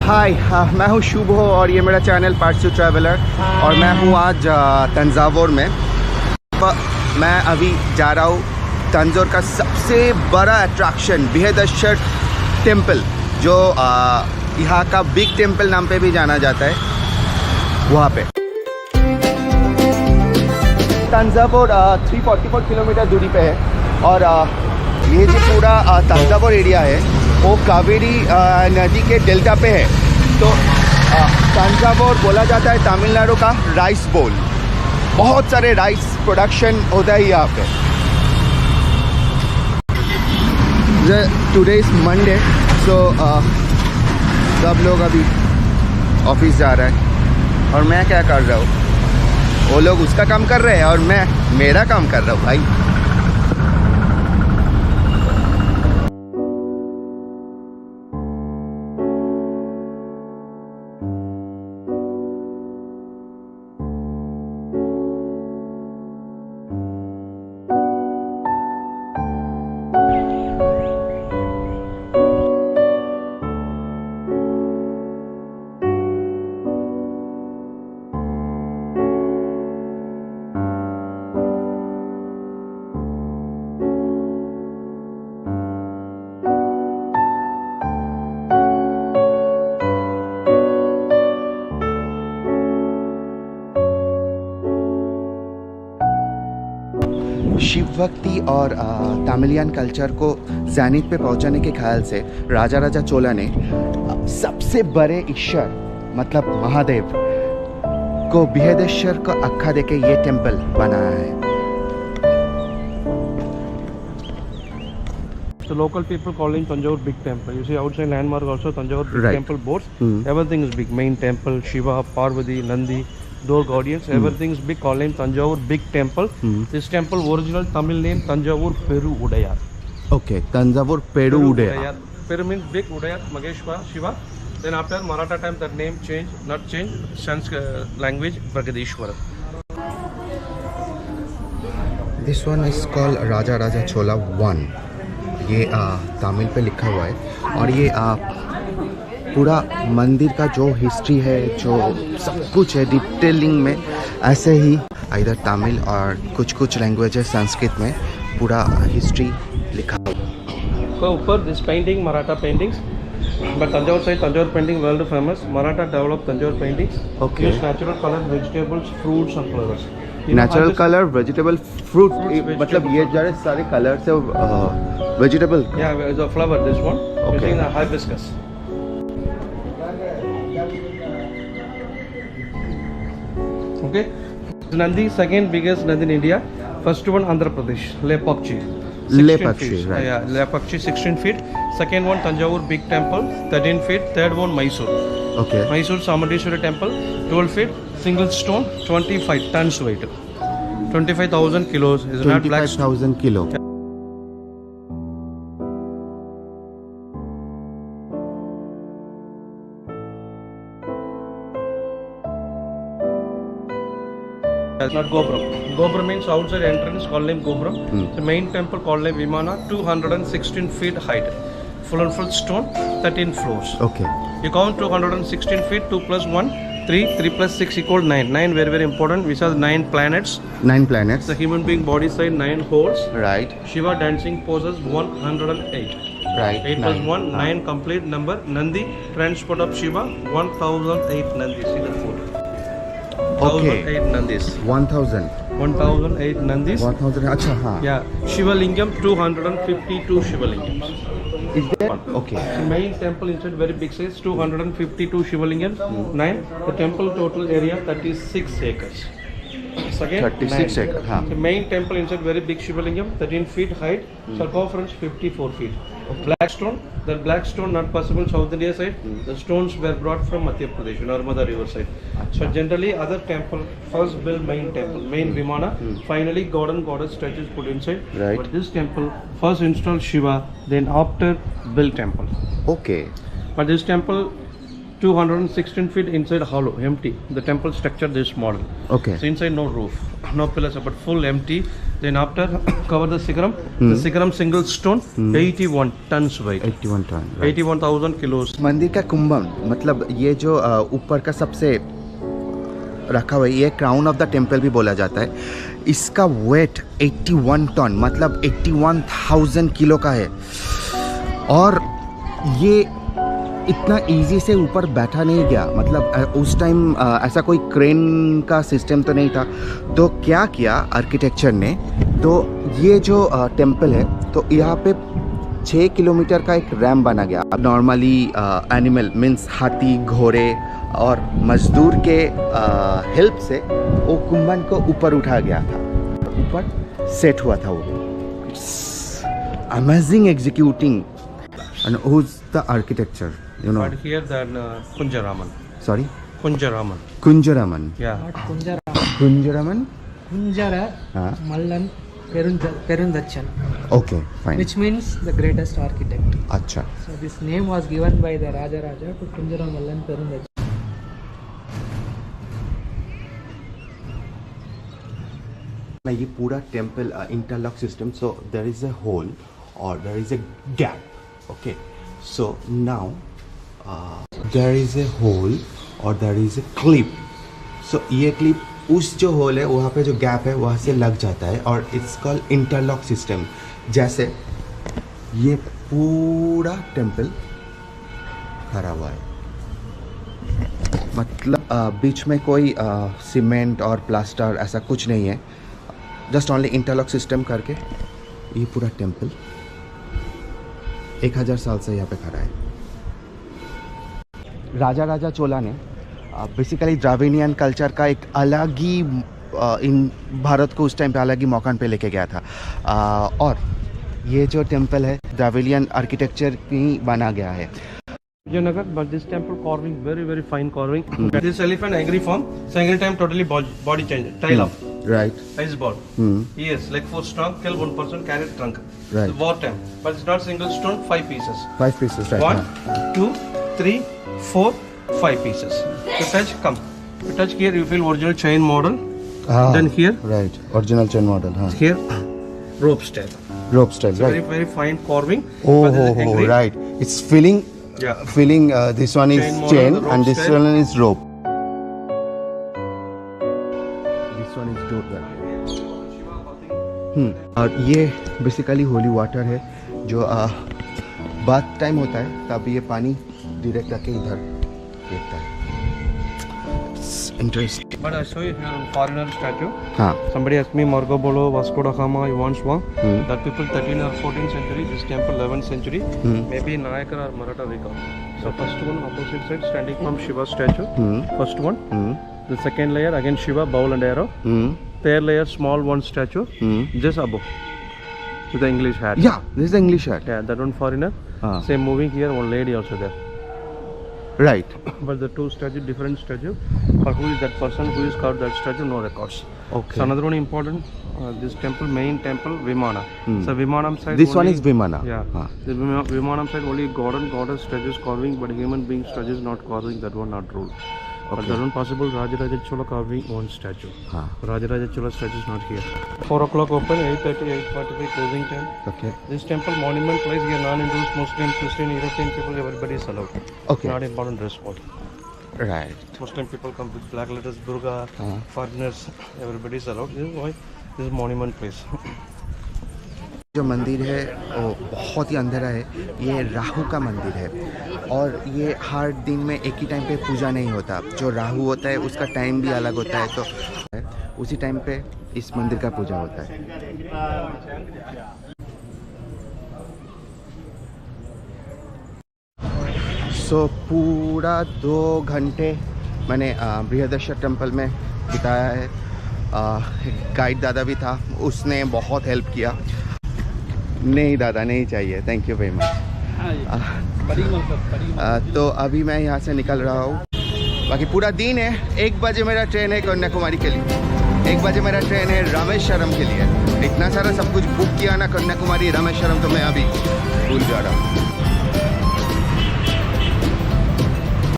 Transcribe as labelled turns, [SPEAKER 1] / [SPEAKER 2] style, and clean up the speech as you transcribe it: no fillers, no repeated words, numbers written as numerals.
[SPEAKER 1] हाय, मैं हूँ शुभ और ये मेरा चैनल पार्ट्स ट्रैवलर और मैं हूँ आज तंजावुर में। मैं अभी जा रहा हूँ तंजावुर का सबसे बड़ा अट्रैक्शन बृहदेश्वर टेम्पल, जो यहाँ का बिग टेम्पल नाम पे भी जाना जाता है, वहाँ पे। तंजावुर 344 किलोमीटर दूरी पे है और ये जो पूरा तंजावुर एरिया है वो कावेरी नदी के डेल्टा पे है। तो तंजावुर बोला जाता है तमिलनाडु का राइस बोल। बहुत सारे राइस प्रोडक्शन होता है यहाँ पे। टुडे इज मंडे, सो सब लोग अभी ऑफिस जा रहा है और मैं क्या कर रहा हूँ, वो लोग उसका काम कर रहे हैं और मैं मेरा काम कर रहा हूँ भाई। शिव भक्ति और तमिलियन कल्चर को ज़ैनिथ पे पहुंचाने के ख्याल से राजा चोला ने सबसे बड़े ईश्वर मतलब महादेव को बृहदेश्वर को अक्खा देके ये टेम्पल बनाया है।
[SPEAKER 2] So local people calling Tanjore big temple. You see outside landmark also Tanjore big temple boards. Everything is big. Main temple, Shiva, Parvati, Nandi, door guardians. Everything is big. Call name Tanjore big temple. This temple original Tamil name Tanjore Peru Udayar.
[SPEAKER 1] Okay, Tanjore Peru Udayar.
[SPEAKER 2] Peru means big, Udayar, Mageshwar, Shiva. Then after Maratha time that name changed, not changed. Sanskrit language Pragadeshwara.
[SPEAKER 1] This one is called Raja Chola 1. ये तमिल पे लिखा हुआ है और ये पूरा मंदिर का जो हिस्ट्री है, जो सब कुछ है डिटेलिंग में, ऐसे ही इधर तमिल और कुछ लैंग्वेज है संस्कृत में पूरा हिस्ट्री लिखा हुआ है।
[SPEAKER 2] So ऊपर this painting Maratha paintings, but Tanjore side Tanjore painting world famous. Maratha developed Tanjore paintings.
[SPEAKER 1] Okay.
[SPEAKER 2] Use natural color, vegetables, fruits and flowers.
[SPEAKER 1] Natural colour, vegetable, fruit, मतलब ये सारे कलर से vegetable.
[SPEAKER 2] Yeah, it's a flower. This one.
[SPEAKER 1] Okay.
[SPEAKER 2] Using a hibiscus. Okay. Nandi, second biggest Nandi in India. First one Andhra Pradesh, Lepakshi.
[SPEAKER 1] Lepakshi, right?
[SPEAKER 2] Yeah, Lepakshi 16 feet. Second one Tanjore big temple, 13 feet. Third one Mysore.
[SPEAKER 1] Okay.
[SPEAKER 2] Mysore Samandeshwari temple, 12 feet. Single stone, 25 tons weight. 25,000 kilos. Is not black stone.
[SPEAKER 1] 25,000 kilo.
[SPEAKER 2] It's not Gopram. Gopram means outside entrance, called name Gopram. The main temple called name Vimana, 216 feet height. Full and full stone, 13 floors.
[SPEAKER 1] Okay.
[SPEAKER 2] You count 216 feet, 2 plus 1, 3, 3 plus 6 equal 9. 9 very important, which are 9 planets.
[SPEAKER 1] 9 planets.
[SPEAKER 2] The human being body size 9 holes.
[SPEAKER 1] Right.
[SPEAKER 2] Shiva dancing poses 108.
[SPEAKER 1] Right.
[SPEAKER 2] 8 plus 1, 9 complete number. Nandi, transport of Shiva, 1008 Nandi. See the foot.
[SPEAKER 1] Okay.
[SPEAKER 2] 1008 Nandis.
[SPEAKER 1] 1000.
[SPEAKER 2] 1008 Nandis.
[SPEAKER 1] 1000. अच्छा हाँ.
[SPEAKER 2] Yeah. Shiva Lingam 252 Shiva Lingams.
[SPEAKER 1] Is there? Okay.
[SPEAKER 2] The main temple inside very big size 252 Shiva Lingams. 9. The temple total area 36 acres. Second
[SPEAKER 1] 36
[SPEAKER 2] 9.
[SPEAKER 1] acres. हाँ.
[SPEAKER 2] The main temple inside very big Shiva Lingam 13 feet height. Circumference 54 feet. Black stone. That black stone not possible South India side. The stones were brought from Madhya Pradesh, Narmada river side. So generally other temple first build main temple, main Vimana. Finally god and goddess statues put inside.
[SPEAKER 1] Right.
[SPEAKER 2] But this temple first install Shiva, then after build temple.
[SPEAKER 1] Okay.
[SPEAKER 2] But this temple 216 feet inside hollow, empty. The temple structure this model.
[SPEAKER 1] Okay.
[SPEAKER 2] So inside no roof. no pillars, but full empty. Then after cover the Sikharam, the Sikharam single stone, 81 tons weight,
[SPEAKER 1] 81 ton
[SPEAKER 2] 81,000 kilos.
[SPEAKER 1] मंदिर का कुंभम मतलब ये जो ऊपर का सबसे रखा हुआ है, ये क्राउन ऑफ द टेम्पल भी बोला जाता है। इसका वेट 81 टन मतलब 81,000 किलो का है। और ये इतना इजी से ऊपर बैठा नहीं गया, मतलब उस टाइम ऐसा कोई क्रेन का सिस्टम तो नहीं था। तो क्या किया आर्किटेक्चर ने, तो ये जो टेम्पल है तो यहाँ पे 6 किलोमीटर का एक रैम्प बना गया। नॉर्मली एनिमल मीन्स हाथी, घोड़े और मजदूर के हेल्प से वो कुंभन को ऊपर उठा गया था, ऊपर सेट हुआ था वो। Amazing executing and who's the architecture, you know?
[SPEAKER 2] But here then Kunjaraman.
[SPEAKER 1] Sorry?
[SPEAKER 2] Kunjaraman.
[SPEAKER 1] Kunjaraman.
[SPEAKER 2] Yeah.
[SPEAKER 3] Not Kunjara.
[SPEAKER 1] Kunjaraman?
[SPEAKER 3] Kunjara
[SPEAKER 1] Huh?
[SPEAKER 3] Mallan Perundachan,
[SPEAKER 1] Okay, fine.
[SPEAKER 3] which means the greatest architect.
[SPEAKER 1] अच्छा.
[SPEAKER 3] So this name was given by the Raja to Kunjara Mallan Perundachan.
[SPEAKER 1] ये पूरा temple interlock system, so there is a hole और there is a gap. Okay, so now there is a hole और there is a clip. So ये clip उस जो whole है वहाँ पे जो गैप है वहाँ से लग जाता है और इट्स कॉल्ड इंटरलॉक सिस्टम. जैसे ये पूरा टेम्पल खड़ा हुआ है, मतलब बीच में कोई सीमेंट और प्लास्टर ऐसा कुछ नहीं है, जस्ट ओनली इंटरलॉक सिस्टम करके ये पूरा टेम्पल 1000 साल से यहाँ पे खड़ा है. राजा चोला ने बेसिकली द्राविडियन कल्चर का एक अलग ही इन भारत को उस टाइम पे अलग ही मौका पे लेके गया था. और ये जो टेम्पल है द्राविडियन आर्किटेक्चर ही बना गया है.
[SPEAKER 2] Vijayanagar, but this temple carving, very fine carving. This elephant angry form, single time totally body change, tail up,
[SPEAKER 1] Right.
[SPEAKER 2] eyes ball. Yes, like 4 strong, kill 1 person, carry trunk.
[SPEAKER 1] Right.
[SPEAKER 2] It's war time, but it's not single stone, 5 pieces.
[SPEAKER 1] 5 pieces, right?
[SPEAKER 2] 1, 2, 3, 4, 5 pieces. You touch, come. You touch here, you feel original chain model. Then here.
[SPEAKER 1] Right. Original chain model.
[SPEAKER 2] Here, rope style.
[SPEAKER 1] Rope style, right?
[SPEAKER 2] Very fine carving.
[SPEAKER 1] Oh,
[SPEAKER 2] but this is angry.
[SPEAKER 1] right. It's filling.
[SPEAKER 2] Yeah.
[SPEAKER 1] Filling. This one is
[SPEAKER 2] Chain model,
[SPEAKER 1] chain
[SPEAKER 2] rope
[SPEAKER 1] and this
[SPEAKER 2] style.
[SPEAKER 1] one is rope. This one is rope. और ये basically holy water है जो bath time होता है तब ये पानी direct आके इधर गिरता है. Interesting.
[SPEAKER 2] But I show you here on foreigner statue.
[SPEAKER 1] हाँ.
[SPEAKER 2] Somebody asked me Marco Polo, Vasco da Gama, he wants one. That people 13th or 14th century, this temple 11th century, maybe Nayakar or Maratha Vika. So first one opposite side standing from Shiva statue. First one. The second layer again Shiva, bowl and arrow. Third layer small one statue. Just above. With the English hat.
[SPEAKER 1] Yeah, this is the English hat.
[SPEAKER 2] Yeah, that one foreigner. Same moving here, one lady also there.
[SPEAKER 1] Right.
[SPEAKER 2] But the two statue, different statue. For who is that person who is carved that statue, no records.
[SPEAKER 1] Okay.
[SPEAKER 2] So another one important, this temple, main temple, Vimana. So Vimanam side.
[SPEAKER 1] This one is Vimana.
[SPEAKER 2] Yeah. The Vimanam side only god and goddess statues carving, but human being statues not carving. That one not rule. But that one possible. Rajaraja Chola carving one statue. Rajaraja Chola statue is not here. 4 o'clock open, 8:30, 8:45 closing time.
[SPEAKER 1] Okay.
[SPEAKER 2] This temple monument place here, non-Hindus, Muslim, Christian, European people, everybody is allowed.
[SPEAKER 1] Okay.
[SPEAKER 2] Not important dress code.
[SPEAKER 1] Right.
[SPEAKER 2] Muslim people come with black letters, burqa, foreigners, everybody is allowed. This is why this is monument place.
[SPEAKER 1] जो मंदिर है वो बहुत ही अंधेरा है. ये राहु का मंदिर है और ये हर दिन में एक ही टाइम पे पूजा नहीं होता. जो राहु होता है उसका टाइम भी अलग होता है, तो उसी टाइम पे इस मंदिर का पूजा होता है. सो पूरा 2 घंटे मैंने बृहदेश्वर टेम्पल में बिताया है. गाइड दादा भी था, उसने बहुत हेल्प किया. नहीं दादा नहीं चाहिए, थैंक यू वेरी मच. तो अभी मैं यहाँ से निकल रहा हूँ. बाकी पूरा दिन है. 1 बजे मेरा ट्रेन है कन्याकुमारी के लिए, 1 बजे मेरा ट्रेन है रामेश्वरम के लिए. इतना सारा सब कुछ बुक किया ना, कन्याकुमारी रामेश्वरम, तो मैं अभी भूल जा रहा हूँ.